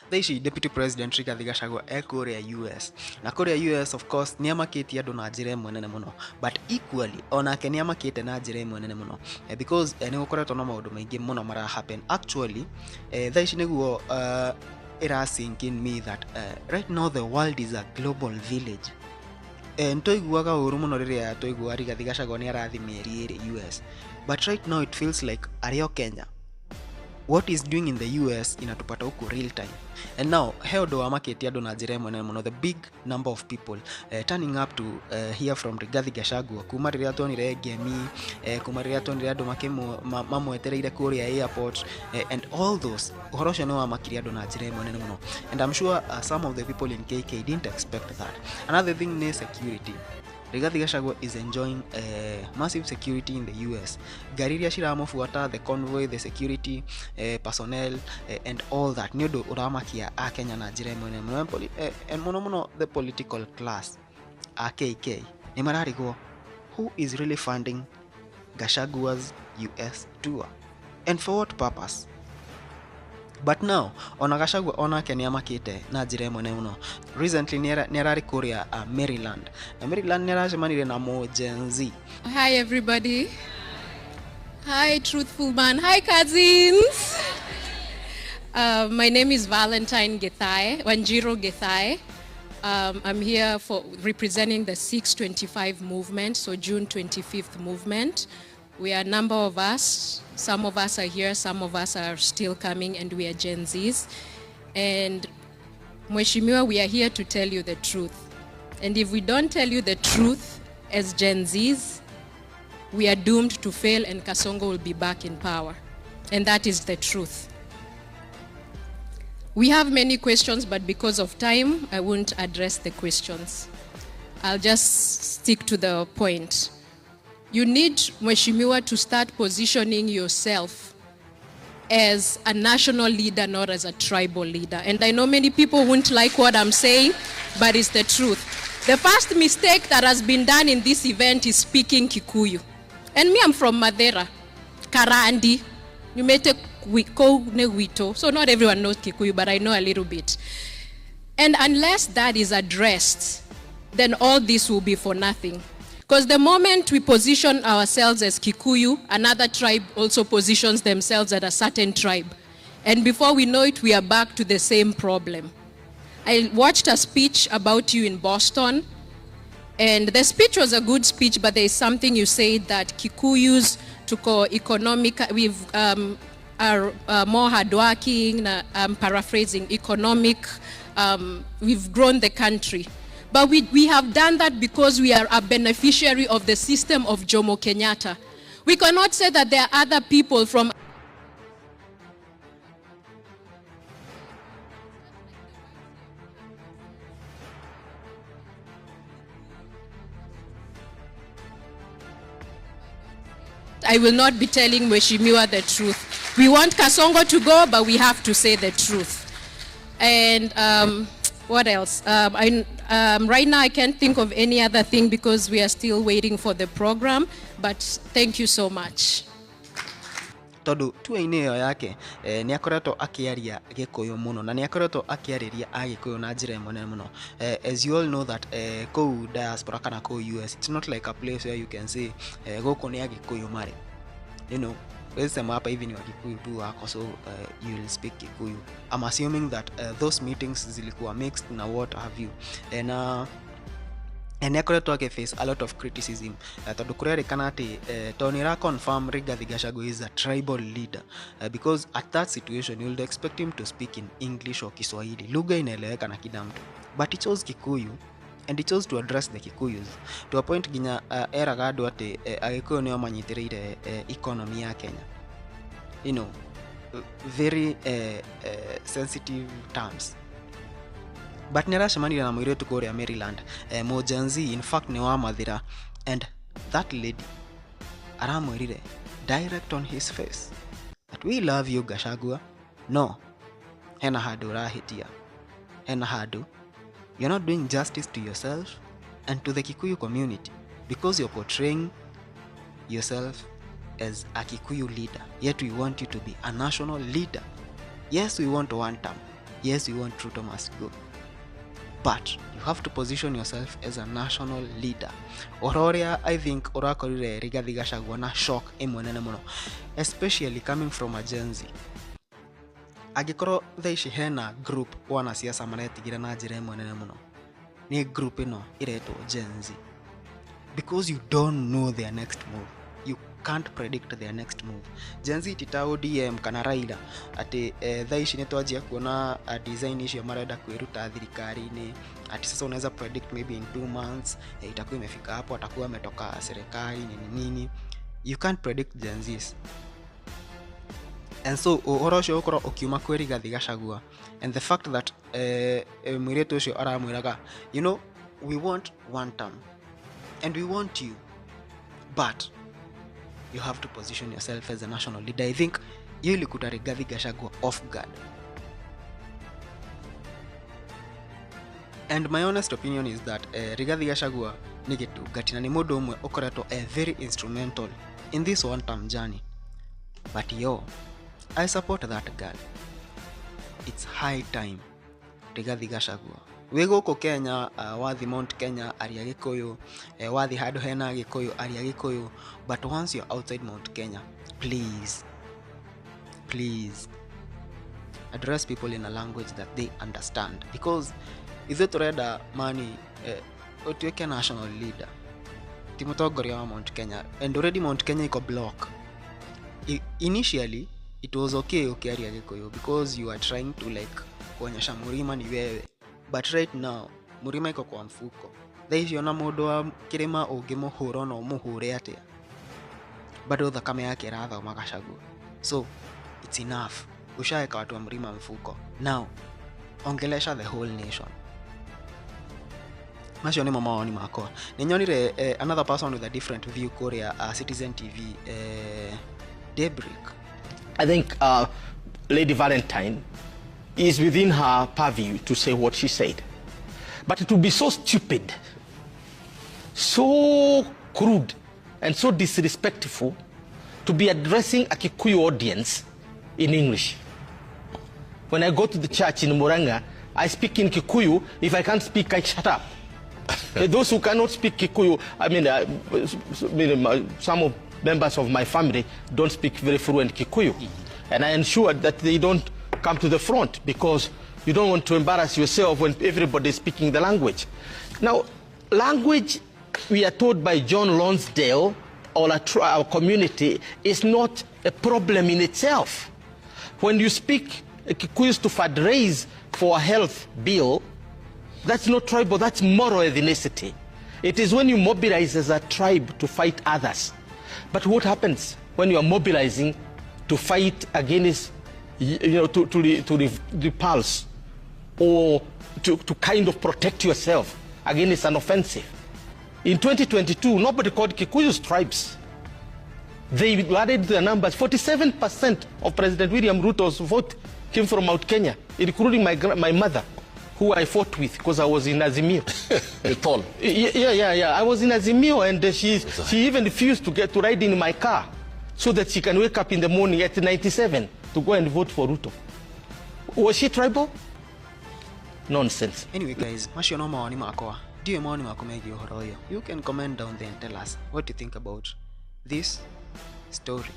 Thaici Deputy President Rigathi Gachagua kuria US na kuria US of course ni amakitie andu na njira imwe nene muno, but equally onake ni amakite na njira imwe nene muno because ni gukoretwo na maundu maingi muno mara happen actually. Thaici niguo it has sink in me that right now the world is a global village. Ntoiguaga uru muno riria toigua Rigathi Gachagua ni arathi mieri iri US, but right now it feels like ario Kenya. What is doing in the US inatupata huko real time. And now heodo amaketi ado na njira imwe muno, the big number of people turning up to hear from Rigathi Gachagua kuma riria tonire Gemi, kuma riria tonire ado mamwetereire kuria airport, and all those uhoro ucio ni wamakiri ado na njira imwe muno. And I'm sure some of the people in KK didn't expect that. Another thing is security. Rigathi Gachagua is enjoying massive security in the US. Gariria shiramufuata, the convoy, the security personnel, and all that. Nyodo uramakia a Kenya na njira imwe muno, and muno the political class KK. Ni mararigo, who is really funding Gachagua's US tour and for what purpose? But now, ona Gachagua ona Kenya makite na njira imwe muno. Recently nerari kuria Maryland. Maryland nerajemanire na mo Gen Z. Hi everybody. Hi truthful man. Hi cousins. My name is Valentine Gethai, Wanjiro Gethai. I'm here for representing the 625 movement, so June 25th movement. We are a number of us. Some of us are here, some of us are still coming, and we are Gen Zs. And Mheshimiwa, we are here to tell you the truth. And if we don't tell you the truth as Gen Zs, we are doomed to fail and Kasongo will be back in power. And that is the truth. We have many questions, but because of time, I won't address the questions. I'll just stick to the point. You need, Mheshimiwa, to start positioning yourself as a national leader, not as a tribal leader. And I know many people won't like what I'm saying, but it's the truth. The first mistake that has been done in this event is speaking Kikuyu. And me, I'm from Madeira, Karandi. You may take Wito. So not everyone knows Kikuyu, but I know a little bit. And unless that is addressed, then all this will be for nothing. Because the moment we position ourselves as Kikuyu, another tribe also positions themselves as a certain tribe. And before we know it, we are back to the same problem. I watched a speech about you in Boston, and the speech was a good speech, but there is something you said that Kikuyus tuko economic, are more hardworking, I'm paraphrasing, economic, we've grown the country. But we have done that because we are a beneficiary of the system of Jomo Kenyatta. We cannot say that there are other people from I will not be telling Mheshimiwa the truth. We want Kasongo to go, but we have to say the truth. And what else? Right now I can't think of any other thing because we are still waiting for the program, but thank you so much. Tondu tuaine yo yake ni akoretwo akiaria Gikuyu muno na ni akoretwo akiariria Agikuyu na njira imwe muno. As you all know that kou diaspora kana kou US, it's not like a place where you can say goko ni Agikuyu mari. You know, sema hapa hivi ni Wakikuyu tu wako, so you will speak Kikuyu. I'm assuming that those meetings zilikuwa mixed na what have you. And Nekoreto ake face a lot of criticism. Tondu kurerekana ati Tonira confirm Rigathi Gachagua is a tribal leader because at that situation you would expect him to speak in English or Kiswahili. Lugha inaeleweka na kila mtu. But he chose Kikuyu and he chose to address the Kikuyus to a point ginya eraga andu ati Agikuyu nio manyitireire economy ya Kenya. You know, very sensitive terms. But nerashamani na mwiretu kuria Maryland, mo Gen Z, in fact ni wa Mathira, and that lady aramwirire direct on his face that we love you Gachagua. No, hena hadu rahitia, hena hadu, you're not doing justice to yourself and to the Kikuyu community because you're portraying yourself as a Kikuyu leader, yet we want you to be a national leader. Yes, we want WANTAM. yes, we want Ruto must go, but you have to position yourself as a national leader. Ororia, I think orakorire Rigathi Gachagua na shock imwe nene muno, especially coming from a Gen Z. Agikoro thaici hena group wana siasa maretigira na njira imwe nene muno, ni group ino iretwo Gen Z, because you don't know their next move. You can't predict their next move. Gen Z titao DM kana Raila ati thaici ni twajia kuona design icio marenda kwiruta thirikari-ini, ati sasa unaweza predict maybe in 2 months itakuwa imefika hapo, atakuwa ametoka serikali nini. You can't predict Gen Zs. And so orosho ukoro ukiuma kwi Rigathi Gachagua, and the fact that mwiretu ucio aramwiraga, you know, we want WANTAM and we want you, but you have to position yourself as a national leader. I think you ilikuta Rigathi Gachagua off guard. And my honest opinion is that Rigathi Gachagua ni gitu gatina ni mundu umwe ukoretwo very instrumental in this one-term journey. But I support that girl. It's high time Rigathi Gachagua we guku Kenya, wathi Mount Kenya aria Gikuyu, wathi handu hena Gikuyu aria Gikuyu, but once you're outside Mount Kenya, please address people in a language that they understand, because if you tureda money otueke national leader timotogoria wa Mount Kenya, and already Mount Kenya iko block. Initially it was okay aria Gikuyu because you are trying to like kuonyesha Murima ni wewe, but right now Murima iko kwa mfuko. Thaicio na mundu wa kirima ungimuhura no muhure atia, bado thakame yake rathoma Gachagua. So it's enough, ushaeka watu wa Murima mfuko. Now ongelesha the whole nation. Macio ni mamaoni makwa. Ninyonire another person with a different view Korea, Citizen TV, Debrick. I think Lady Valentine is within her purview to say what she said. But it would be so stupid, so crude, and so disrespectful to be addressing a Kikuyu audience in English. When I go to the church in Muranga, I speak in Kikuyu. If I can't speak, I shut up. Those who cannot speak Kikuyu, some of members of my family don't speak very fluent Kikuyu. And I ensure that they don't come to the front, because you don't want to embarrass yourself when everybody is speaking the language. Now, language, we are told by John Lonsdale, or our community, is not a problem in itself. When you speak Kikuyus to fundraise for a health bill, that's not tribal, that's moral ethnicity. It is when you mobilize as a tribe to fight others. But what happens when you are mobilizing to fight against, to repulse, or to kind of protect yourself against an offensive? In 2022, nobody called Kikuyus tribes. They added the numbers. 47% of President William Ruto's vote came from Mount Kenya, including my mother, who I fought with because I was in Azimio. Tall. Yeah. I was in Azimio, and she even refused to ride in my car so that she can wake up in the morning at 97 to go and vote for Ruto. Was she tribal? Nonsense. Anyway guys, macio no maoni makwa. Ndiyo maoni mako megi uhoro uyu. You can comment down there and tell us what you think about this story.